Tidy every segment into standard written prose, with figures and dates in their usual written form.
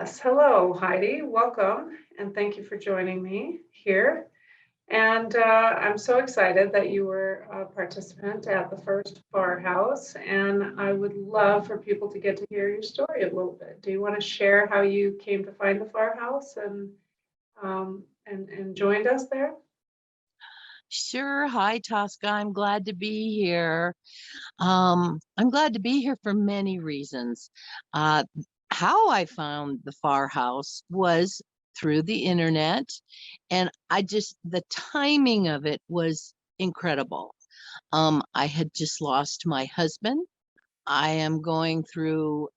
Yes, hello, Heidi. Welcome, and thank you for joining me here. And I'm so excited that you were a participant at the first Bar House, and I would love for people to get to hear your story a little bit. Do you want to share how you came to find the Far House and joined us there? Sure. Hi, Tosca. I'm glad to be here. I'm glad to be here for many reasons. Uh, how I found the Far House was through the internet, and the timing of it was incredible. I had just lost my husband. I am going through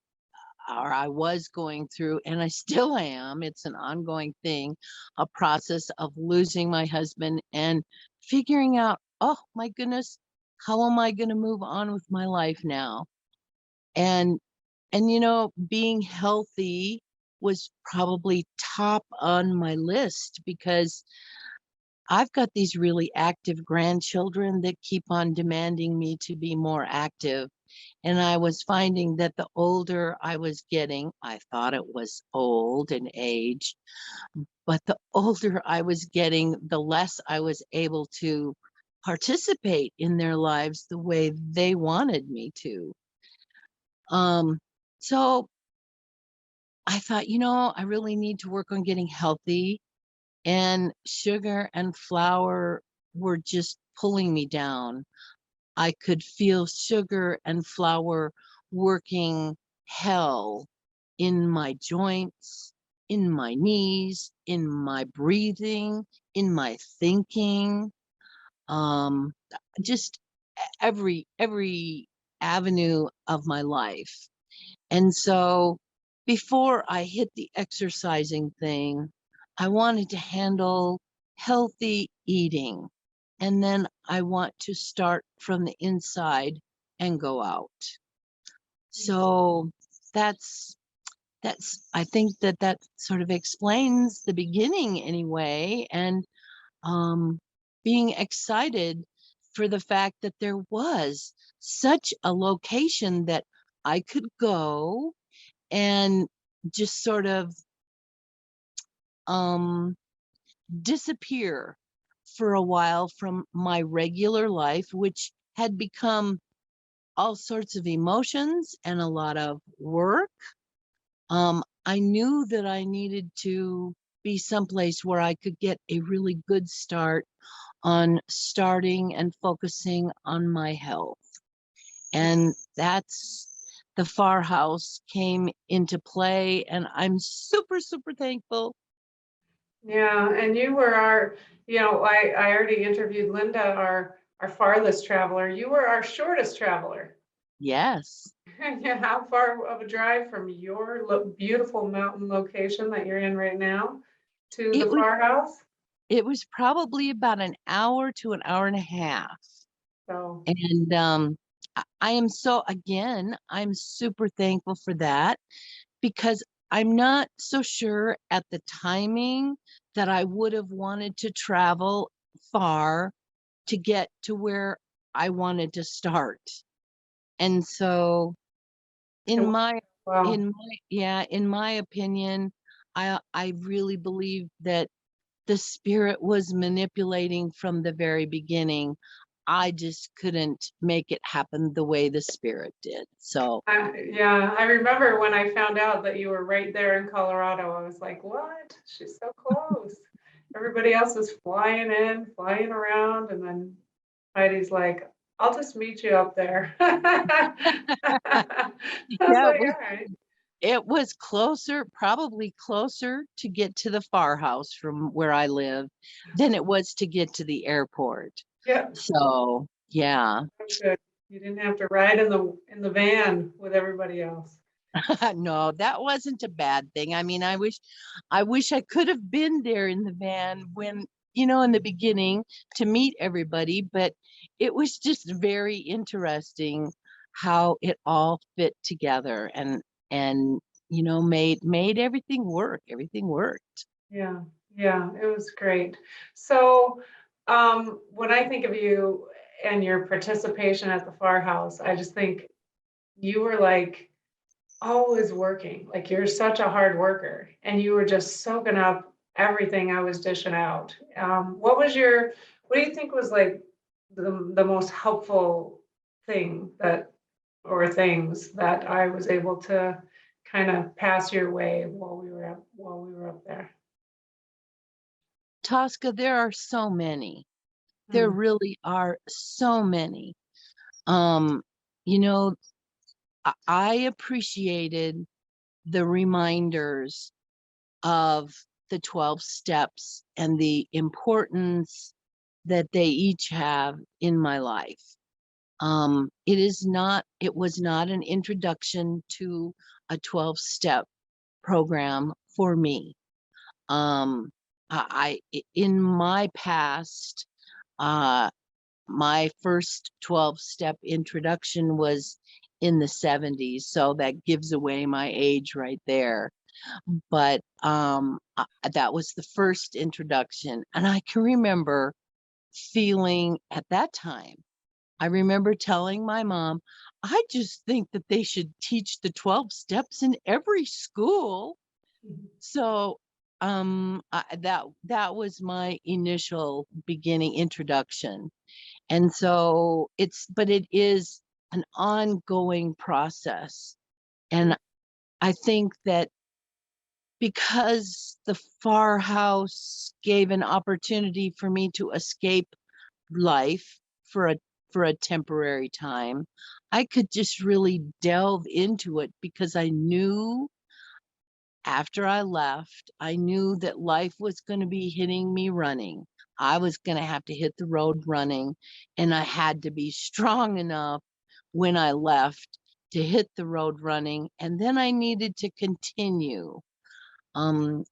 or I was going through, and I still am, it's an ongoing thing, a process of losing my husband and figuring out, oh my goodness, how am I going to move on with my life now? And being healthy was probably top on my list because I've got these really active grandchildren that keep on demanding me to be more active. And I was finding that the older I was getting, I thought it was old and age, but the older I was getting, the less I was able to participate in their lives the way they wanted me to. Um, so I thought, I really need to work on getting healthy, and sugar and flour were just pulling me down. I could feel sugar and flour working hell in my joints, in my knees, in my breathing, in my thinking, um, just every avenue of my life. And so before I hit the exercising thing, I wanted to handle healthy eating. And then I want to start from the inside and go out. So that's I think that sort of explains the beginning anyway, and um being excited for the fact that there was such a location that I could go and just sort of um disappear for a while from my regular life, which had become all sorts of emotions and a lot of work. I knew that I needed to be someplace where I could get a really good start on starting and focusing on my health. And that's the Far House came into play. And I'm super, super thankful. Yeah, and you were I already interviewed Linda, our farthest traveler. You were our shortest traveler. Yes. Yeah, how far of a drive from your beautiful mountain location that you're in right now to the It was Far House? it was probably about an hour to an hour and a half. So, And I am so, again, I'm super thankful for that because I'm not so sure at the timing that I would have wanted to travel far to get to where I wanted to start. And so and in my well, in my opinion, I really believe that the spirit was manipulating from the very beginning. I just couldn't make it happen the way the spirit did. So, yeah, I remember when I found out that you were right there in Colorado. I was like, "What? She's so close." Everybody else was flying in, flying around, and then Heidi's like, "I'll just meet you up there." I was yeah, like, "All right." it was closer, probably closer to get to the Far House from where I live than it was to get to the airport. Yeah, So, yeah. that's good. You didn't have to ride in the van with everybody else. No, that wasn't a bad thing. I mean, I wish I could have been there in the van when, in the beginning to meet everybody, but it was just very interesting how it all fit together and made everything work. Everything worked. Yeah, yeah, it was great. So, when I think of you and your participation at the Far House, I just think you were like always working. Like you're such a hard worker and you were just soaking up everything I was dishing out. What do you think was like the most helpful thing that, or things that I was able to kind of pass your way while we were up there? Tosca, there are so many. There Mm, really are so many. Um, you know, I appreciated the reminders of the 12 steps and the importance that they each have in my life. It was not an introduction to a 12-step program for me. Um, in my past, uh, my first 12-step introduction was in the 70s, so that gives away my age right there. But that was the first introduction. And I can remember feeling at that time, I remember telling my mom, I just think that they should teach the 12 steps in every school. mhm, So that was my initial beginning introduction. And so but it is an ongoing process. mm, And I think that because the Far House gave an opportunity for me to escape life for a temporary time, I could just really delve into it because I knew after I left, I knew that life was going to be hitting me running. I was going to have to hit the road running, and I had to be strong enough when I left to hit the road running, and then I needed to continue. In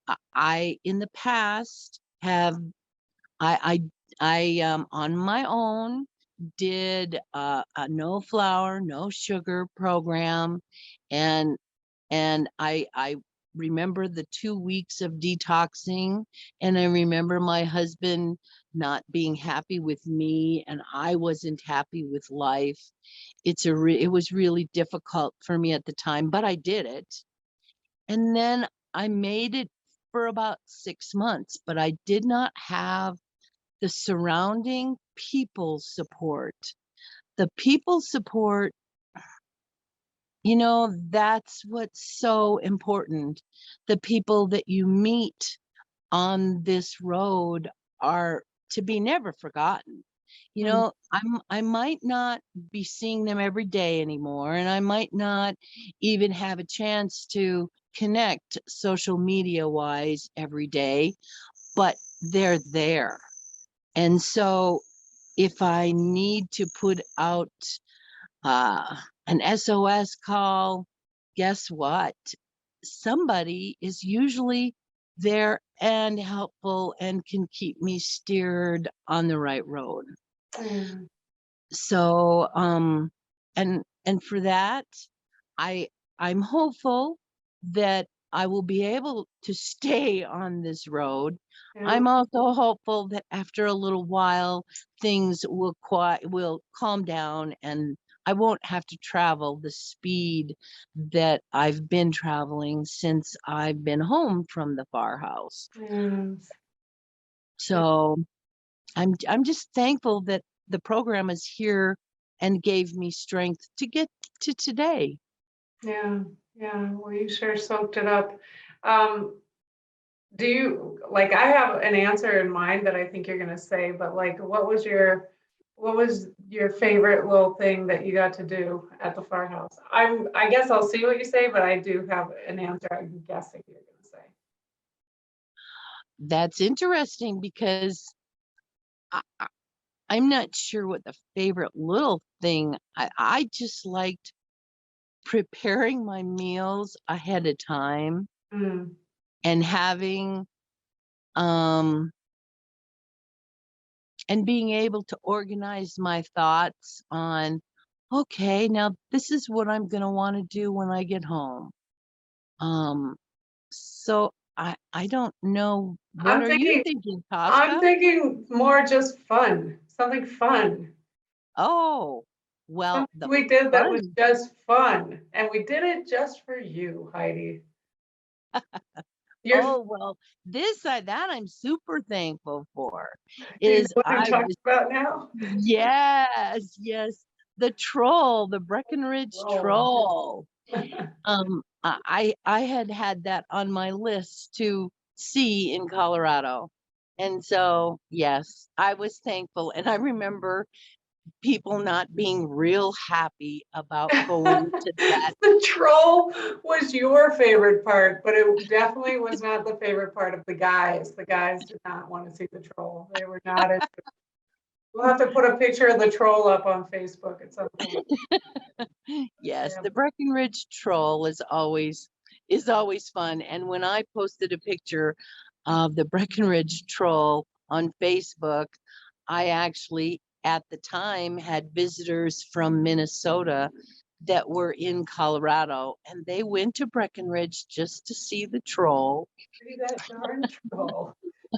the past have I on my own did a no flour, no sugar program, and I remember the 2 weeks of detoxing, and I remember my husband not being happy with me, and I wasn't happy with life. It was really difficult for me at the time, but I did it. And then I made it for about 6 months, but I did not have the surrounding people support. The people support, that's what's so important. The people that you meet on this road are to be never forgotten. mm, I might not be seeing them every day anymore, and I might not even have a chance to connect social media wise every day, but they're there. And so if I need to put out an SOS call, guess what? Somebody is usually there and helpful and can keep me steered on the right road. yeah, So, and for that, I I'm hopeful that I will be able to stay on this road. yeah. I'm also hopeful that after a little while things will calm down and I won't have to travel the speed that I've been traveling since I've been home from the far house. Yes. So I'm just thankful that the program is here and gave me strength to get to today. Yeah, yeah. Well, you sure soaked it up. Um, do you like I have an answer in mind that I think you're gonna say, but like what was your favorite little thing that you got to do at the firehouse? I guess I'll see what you say, but I do have an answer I'm guessing you're gonna say. That's interesting because I'm not sure what the favorite little thing. I just liked preparing my meals ahead of time Mm, and having um and being able to organize my thoughts on, okay, now this is what I'm going to want to do when I get home. Um so I don't know, what I'm are you thinking thinking, I'm Tosca? thinking more just fun, something fun. Oh, Well, Something the we did that was fun. just fun, and we did it just for you, Heidi. You're Oh, well, that I'm super thankful for do you know is what I'm I talking was about now? yes, yes, the troll, the Breckenridge Roll. troll. I had that on my list to see in Colorado. And so, yes, I was thankful. And I remember people not being real happy about going to that. The troll was your favorite part, but it definitely was not the favorite part of the guys. The guys did not want to see the troll. They were not as we'll have to put a picture of the troll up on Facebook at some point. Yes, Yeah. the Breckenridge troll is always fun. And when I posted a picture of the Breckenridge troll on Facebook, I actually at the time had visitors from Minnesota that were in Colorado and they went to Breckenridge just to see the troll. See that darn troll.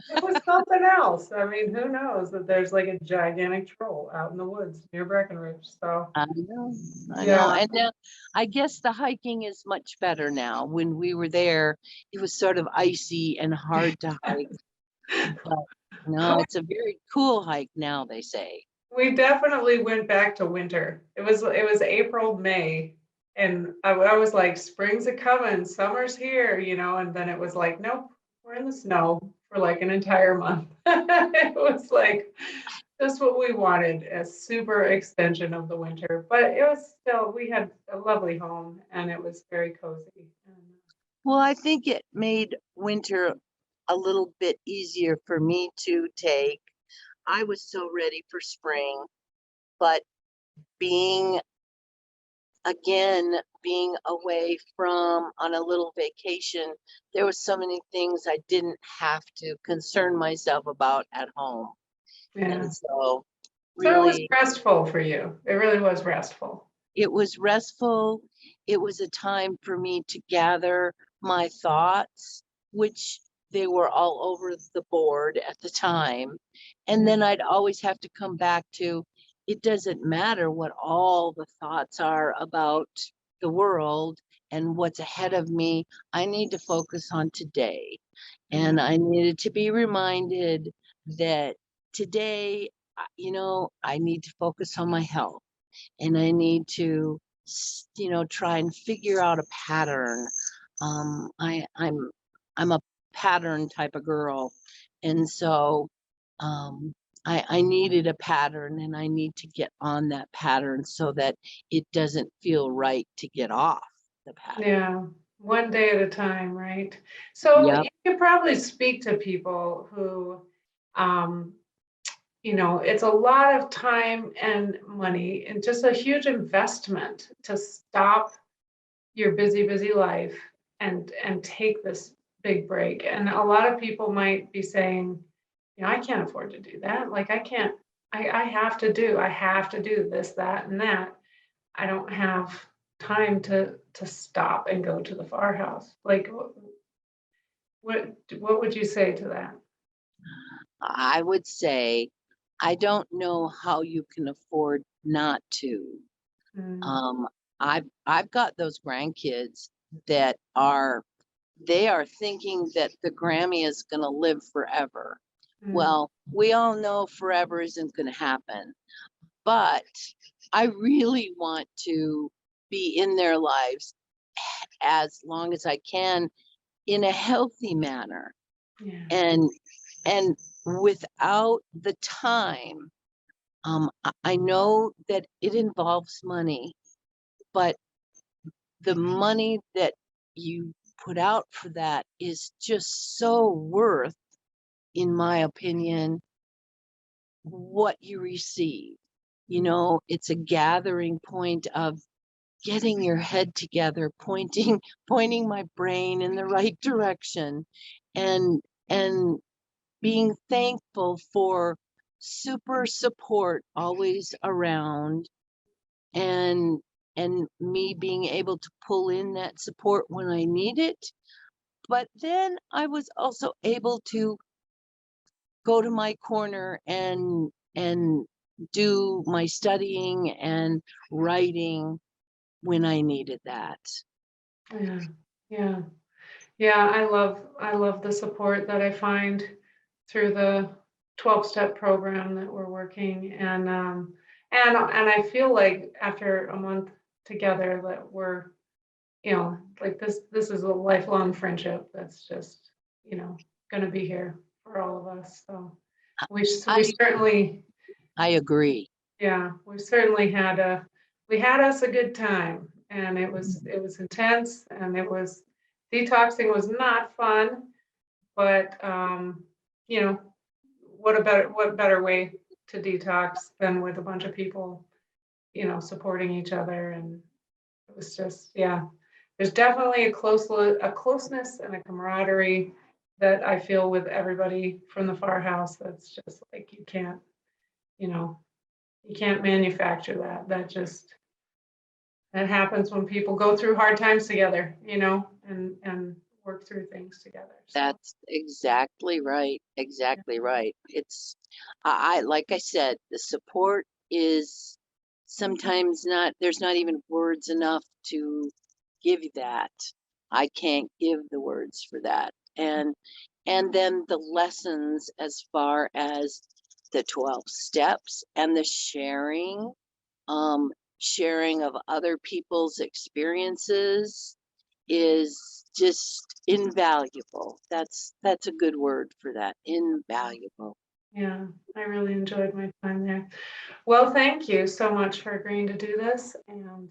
It was something else. I mean, who knows that there's like a gigantic troll out in the woods near Breckenridge. So I know, I know. yeah, And now I guess the hiking is much better now. When we were there, it was sort of icy and hard to hike. But no, it's a very cool hike now, they say. we definitely went back to winter. It was April, May, and I was like, spring's a coming, summer's here, and then it was like, nope, we're in the snow for like an entire month. It was like just what we wanted, a super extension of the winter. But it was still, we had a lovely home and it was very cozy. Well, I think it made winter a little bit easier for me to take. I was so ready for spring, but being being away from on a little vacation, there was so many things I didn't have to concern myself about at home. Yeah. And so So it was really restful for you. It really was restful. it was restful. It was a time for me to gather my thoughts, which they were all over the board at the time. And then I'd always have to come back to it doesn't matter what all the thoughts are about the world and what's ahead of me. I need to focus on today. Yeah. And I needed to be reminded that today, I need to focus on my health and I need to, try and figure out a pattern. I'm a pattern type of girl, and so um, I needed a pattern, and I need to get on that pattern so that it doesn't feel right to get off the pattern. Yeah. One day at a time, right? So Yep. you could probably speak to people who, um, it's a lot of time and money and just a huge investment to stop your busy, busy life and take this big break. And a lot of people might be saying, I can't afford to do that. Like I can't, I have to do this, that, and that. I don't have time to stop and go to the firehouse. Like what would you say to that? I would say I don't know how you can afford not to. Mm, Um, I've got those grandkids that they are thinking that the Grammy is going to live forever. mm, Well, we all know forever isn't going to happen, but I really want to be in their lives as long as I can in a healthy manner yeah. and without the time. I know that it involves money, but the money that you put out for that is just so worth, in my opinion, what you receive. It's a gathering point of getting your head together, pointing my brain in the right direction and and being thankful for super support always around and me being able to pull in that support when I need it. But then I was also able to go to my corner and do my studying and writing when I needed that. Yeah, yeah, yeah. I love the support that I find through the 12-step program that we're working, and I feel like after a month together that we're, like this is a lifelong friendship that's just, going to be here for all of us. So we I certainly, I agree. yeah, we had us a good time, and it was intense, and detoxing was not fun, but you know, what better way to detox than with a bunch of people, supporting each other. And it was just, yeah, there's definitely a closeness and a camaraderie that I feel with everybody from the Far House. That's just like you know, you can't manufacture that. That happens when people go through hard times together, and work through things together. So That's exactly right. Exactly right. I like I said, the support is sometimes not, there's not even words enough to give you that. I can't give the words for that. And then the lessons as far as the 12 steps and the um, sharing of other people's experiences is just invaluable. That's a good word for that. Invaluable. yeah, I really enjoyed my time there. Well, thank you so much for agreeing to do this. And um,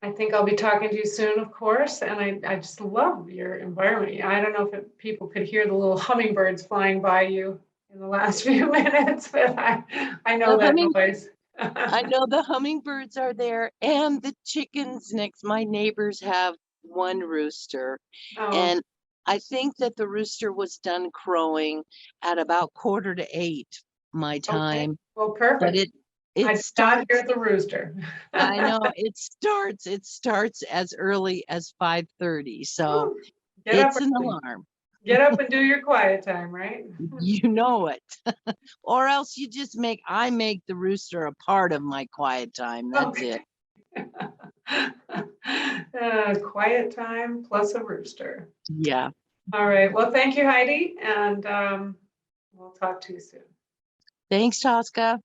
I think I'll be talking to you soon, of course. And I just love your environment. I don't know if people could hear the little hummingbirds flying by you in the last few minutes, but I know The that humming noise. I know the hummingbirds are there and the chickens next. My neighbors have one rooster, Oh, and I think that the rooster was done crowing at about 7:45 my okay. time, Well, but perfect. it I did not starts. hear the rooster. I know it starts as early as 5:30, so Woo. Get up it's an early. alarm. Get up and do your quiet time, right? You know it. Or else I make the rooster a part of my quiet time. That's Okay. it. Quiet time plus a rooster. Yeah. All right. Well, thank you, Heidi, and we'll talk to you soon. Thanks, Tosca.